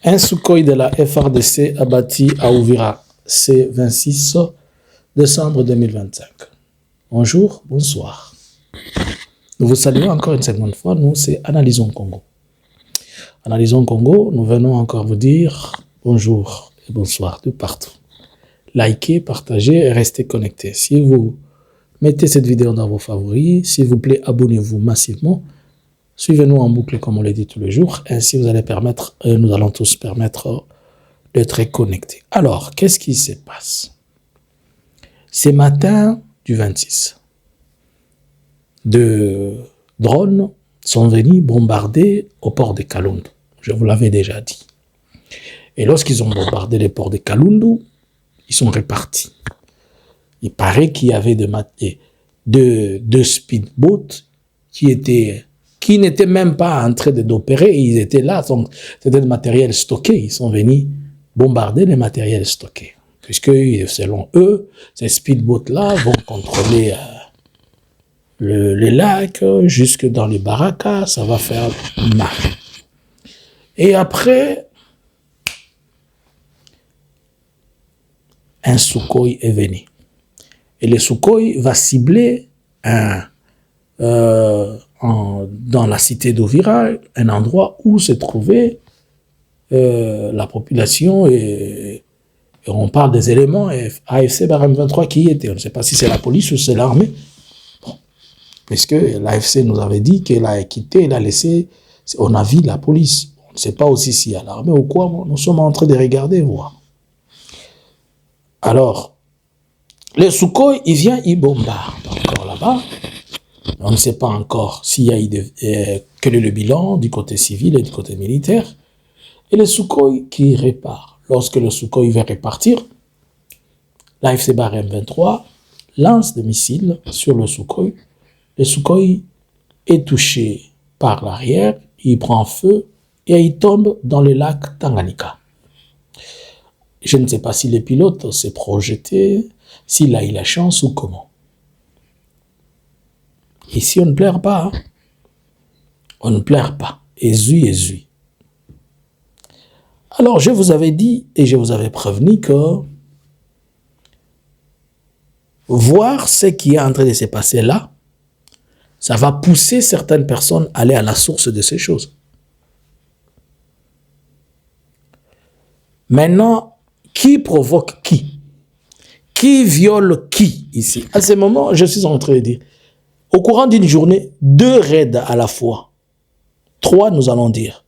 Un Sukhoi de la FRDC abattu à Uvira, c'est 26 décembre 2025. Bonjour, bonsoir. Nous vous saluons encore une seconde fois. Nous, c'est Analysons Congo. Analysons Congo, nous venons encore vous dire bonjour et bonsoir de partout. Likez, partagez et restez connectés. Si vous mettez cette vidéo dans vos favoris, s'il vous plaît, abonnez-vous massivement. Suivez-nous en boucle comme on le dit tous les jours. Ainsi, vous allez permettre, nous allons tous permettre d'être connectés. Alors, qu'est-ce qui se passe? Ce matin du 26, de drones sont venus bombarder au port de Kalundu. Je vous l'avais déjà dit. Et lorsqu'ils ont bombardé le port de Kalundu, ils sont repartis. Il paraît qu'il y avait deux speedboats qui n'étaient même pas en train d'opérer, ils étaient là, c'était du matériel stocké, ils sont venus bombarder le matériel stocké. Puisque, selon eux, ces speedboats-là vont contrôler les lacs, jusque dans les barrakas, ça va faire mal. Et après, un Sukhoi est venu. Et le Sukhoi va cibler dans la cité d'Uvira, un endroit où se trouvait la population et on parle des éléments AFC Barème 23 qui y étaient. On ne sait pas si c'est la police ou c'est l'armée. Bon. Puisque l'AFC nous avait dit qu'elle a quitté, elle a laissé, on a vu la police. On ne sait pas aussi s'il y a l'armée ou quoi. Nous sommes en train de regarder, voir. Alors, le Sukhoi, il vient, il bombarde encore là-bas. On ne sait pas encore s'il y a quel est le bilan du côté civil et du côté militaire. Et le Sukhoi qui répare. Lorsque le Sukhoi va repartir, l'AFC Barème 23 lance des missiles sur le Sukhoi. Le Sukhoi est touché par l'arrière, il prend feu et il tombe dans le lac Tanganyika. Je ne sais pas si le pilote s'est projeté, s'il a eu la chance ou comment. Ici, on ne pleure pas. Hein? On ne pleure pas. Ezui. Alors, je vous avais dit et je vous avais prévenu que voir ce qui est en train de se passer là, ça va pousser certaines personnes à aller à la source de ces choses. Maintenant, qui provoque qui? Qui viole qui ici? À ce moment, je suis en train de dire, au courant d'une journée, 2 raids à la fois. 3, nous allons dire,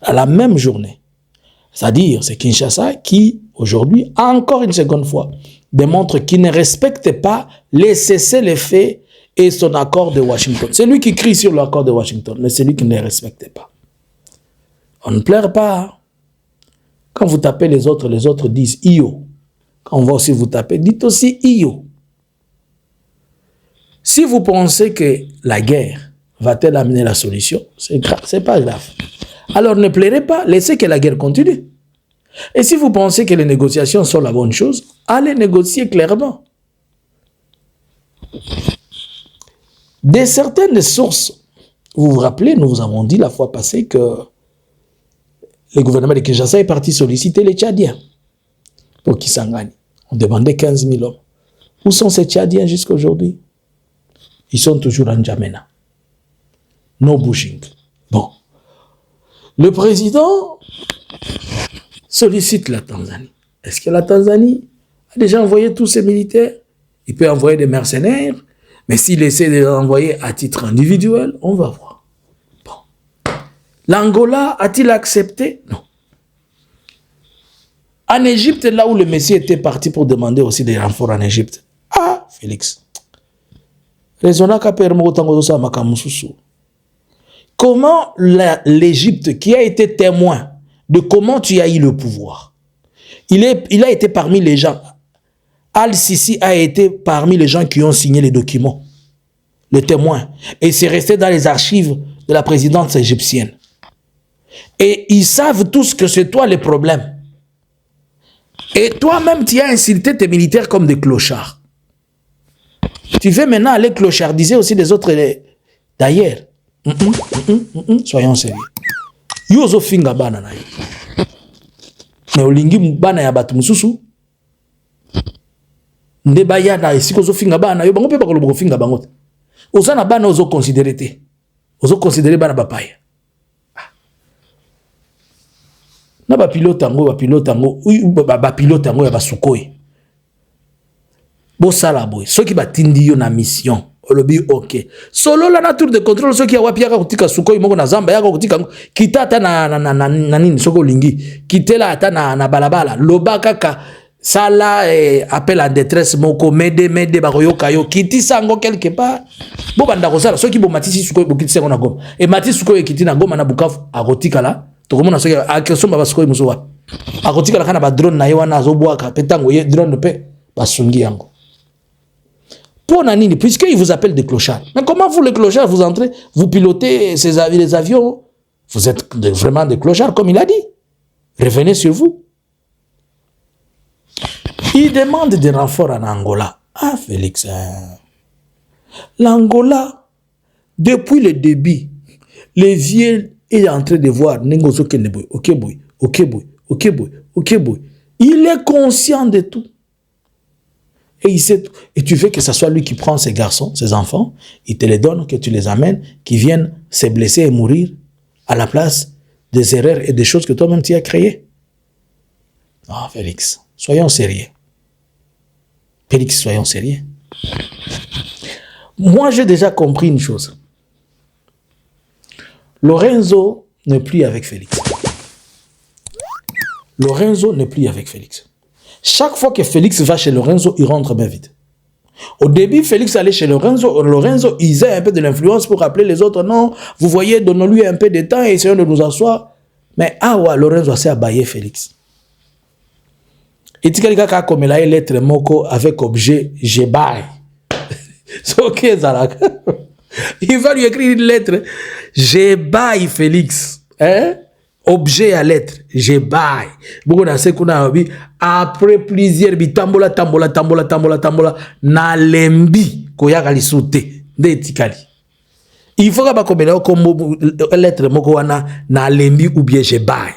à la même journée. C'est-à-dire, c'est Kinshasa qui, aujourd'hui, encore une seconde fois, démontre qu'il ne respecte pas les cessez-le-feu et son accord de Washington. C'est lui qui crie sur l'accord de Washington, mais c'est lui qui ne les respecte pas. On ne pleure pas. Quand vous tapez les autres disent « Io ». Quand on va aussi vous taper, dites aussi « Io ». Si vous pensez que la guerre va-t-elle amener la solution, c'est pas grave. Alors ne pleurez pas, laissez que la guerre continue. Et si vous pensez que les négociations sont la bonne chose, allez négocier clairement. De certaines sources, vous vous rappelez, nous vous avons dit la fois passée que le gouvernement de Kinshasa est parti solliciter les Tchadiens pour qu'ils s'en gagnent. On demandait 15 000 hommes. Où sont ces Tchadiens jusqu'à aujourd'hui? Ils sont toujours en N'Djamena. No bushing. Bon. Le président sollicite la Tanzanie. Est-ce que la Tanzanie a déjà envoyé tous ses militaires? Il peut envoyer des mercenaires, mais s'il essaie de les envoyer à titre individuel, on va voir. Bon. L'Angola a-t-il accepté? Non. En Égypte, là où le Messie était parti pour demander aussi des renforts en Égypte. Ah, Félix. Comment l'Égypte, qui a été témoin de comment tu as eu le pouvoir, il a été parmi les gens, Al-Sisi a été parmi les gens qui ont signé les documents, le témoin, et c'est resté dans les archives de la présidence égyptienne. Et ils savent tous que c'est toi le problème. Et toi-même, tu as insulté tes militaires comme des clochards. Tu veux maintenant aller clochardiser aussi les autres d'ailleurs. Soyons sérieux. Yozo finga bana na yo. Mais olingi bana ya batu mususu. Nde baya na esiko zo finga bana yo bango pe bakolobo finga bango. Oza na bana ozo considérer te. Ozo considérer bana bapaya. Na ba pilote yango ya basukoi. Bo sala boy. Soki batindi yo na mission. Olobi ok. Solo la na tour de contrôle soki ya wapi yaka kutika sukoi moko na zamba yaka kutika kita ata na nini soko lingi. Kitela ata na balabala. Loba kaka sala appel en détresse moko mede bakoyoka yo kiti sango quelque part. Bo banda ko sala soki bo matisi sukoi bo kiti sango na Goma. E matisi sukoi kiti na Goma na Bukavu akotika la. Tokomona soki akesomba basukoi musowa. Akotika la kana ba drone na yo wana azobwaka petango ye drone pe basungi yango. Pour Nanini, puisqu'il vous appelle des clochards. Mais comment vous, les clochards, vous entrez, vous pilotez les avions? Vous êtes vraiment des clochards, comme il a dit. Revenez sur vous. Il demande des renforts en Angola. Ah, Félix. L'Angola, depuis le début, les vieux est en train de voir. Il est conscient de tout. Et il sait tout. Et tu veux que ce soit lui qui prend ses garçons, ses enfants, il te les donne, que tu les amènes, qui viennent se blesser et mourir à la place des erreurs et des choses que toi-même tu as créées. Non, Félix, soyons sérieux. Félix, soyons sérieux. Moi, j'ai déjà compris une chose. Lorenzo n'est plus avec Félix. Lorenzo n'est plus avec Félix. Chaque fois que Félix va chez Lorenzo, il rentre bien vite. Au début, Félix allait chez Lorenzo. Lorenzo, il a un peu de l'influence pour appeler les autres. Non, vous voyez, donnons-lui un peu de temps et essayons de nous asseoir. Mais Lorenzo a abayé Félix. Et tu as comme il a une lettre moko avec objet je baille. C'est ok, Zalak. Il va lui écrire une lettre. Je baille Félix. Hein? Objet à lettre, je baille. Après plusieurs tambola, na lembi, koyaka li soute, de tikali. Il faut que comme lettre moko na lembi ou bien je baille.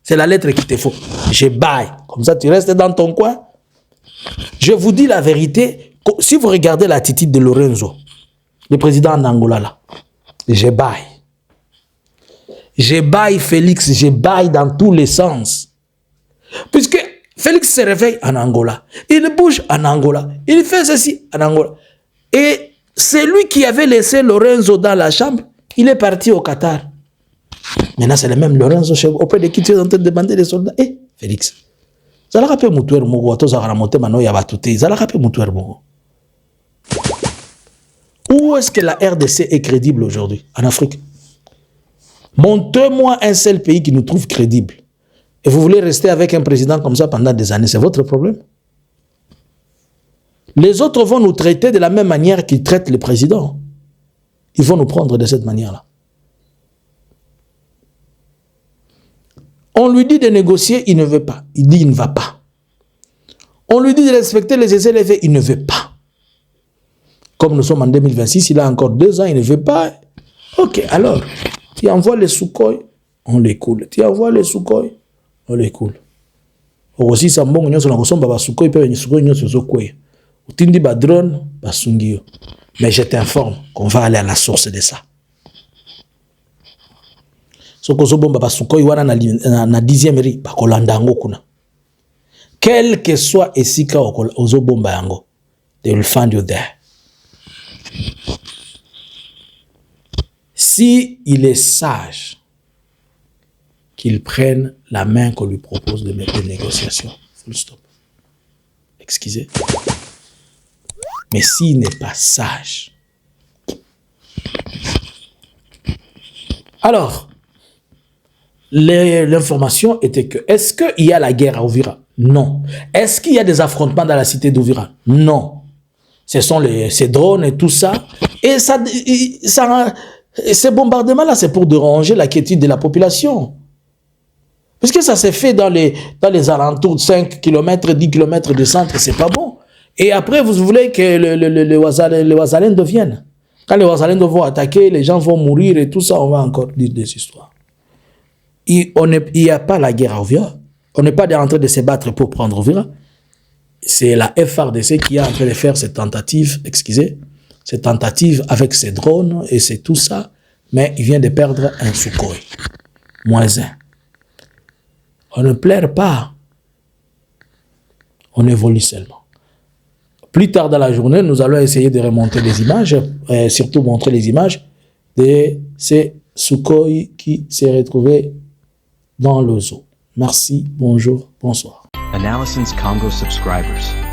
C'est la lettre qu'il te faut. Je baille. Comme ça, tu restes dans ton coin. Je vous dis la vérité. Si vous regardez l'attitude de Lorenzo, le président d'Angola là, je baille. Je baille Félix, je baille dans tous les sens. Puisque Félix se réveille en Angola, il bouge en Angola, il fait ceci en Angola. Et c'est lui qui avait laissé Lorenzo dans la chambre, il est parti au Qatar. Maintenant, c'est le même Lorenzo auprès de qui tu es en train de demander des soldats. Eh, Félix, ça l'a rappelé Moutouer Mogo, ça l'a monté maintenant, il y a batouté, ça l'a rappelé Moutouer Mogo. Où est-ce que la RDC est crédible aujourd'hui? En Afrique. Montrez-moi un seul pays qui nous trouve crédible. Et vous voulez rester avec un président comme ça pendant des années, c'est votre problème. Les autres vont nous traiter de la même manière qu'ils traitent le président. Ils vont nous prendre de cette manière-là. On lui dit de négocier, il ne veut pas. Il dit il ne va pas. On lui dit de respecter les essais, il ne veut pas. Comme nous sommes en 2026, il a encore 2 ans, il ne veut pas. Ok, alors... Tu envoies les Sukhoi, on les coule. Tu envoies les Sukhoi, on les coule. Aussi, ça m'a dit que les Sukhoi peuvent les Sukhoi utindi ba drone, ba sungio. Mais je t'informe qu'on va aller à la source de ça. So kozo bomba ba Sukhoi wana na 10e ri ba kolanda ngo kuna. Quel que soit esika ozo bomba yango, they will find you there. Si il est sage, qu'il prenne la main qu'on lui propose de mettre des négociations. Full stop. Excusez. Mais s'il n'est pas sage. Alors, l'information était que, est-ce qu'il y a la guerre à Ouvira? Non. Est-ce qu'il y a des affrontements dans la cité d'Ouvira? Non. Ce sont ces drones et tout ça. Et ces bombardements-là, c'est pour déranger la quiétude de la population. Parce que ça s'est fait dans les alentours de 5 km, 10 km de centre, c'est pas bon. Et après, vous voulez que les Ouazalènes deviennent. Quand les Ouazalènes vont attaquer, les gens vont mourir et tout ça, on va encore dire des histoires. Il n'y a pas la guerre à Ouvira. On n'est pas en train de se battre pour prendre Uvira. C'est la FRDC qui est en train de faire cette tentative, cette tentative avec ses drones et c'est tout ça, mais il vient de perdre un Sukhoi. -1. On ne pleure pas, on évolue seulement. Plus tard dans la journée, nous allons essayer de remonter les images, et surtout montrer les images de ces Sukhoi qui s'est retrouvé dans le zoo. Merci, bonjour, bonsoir. Analysins Congo subscribers.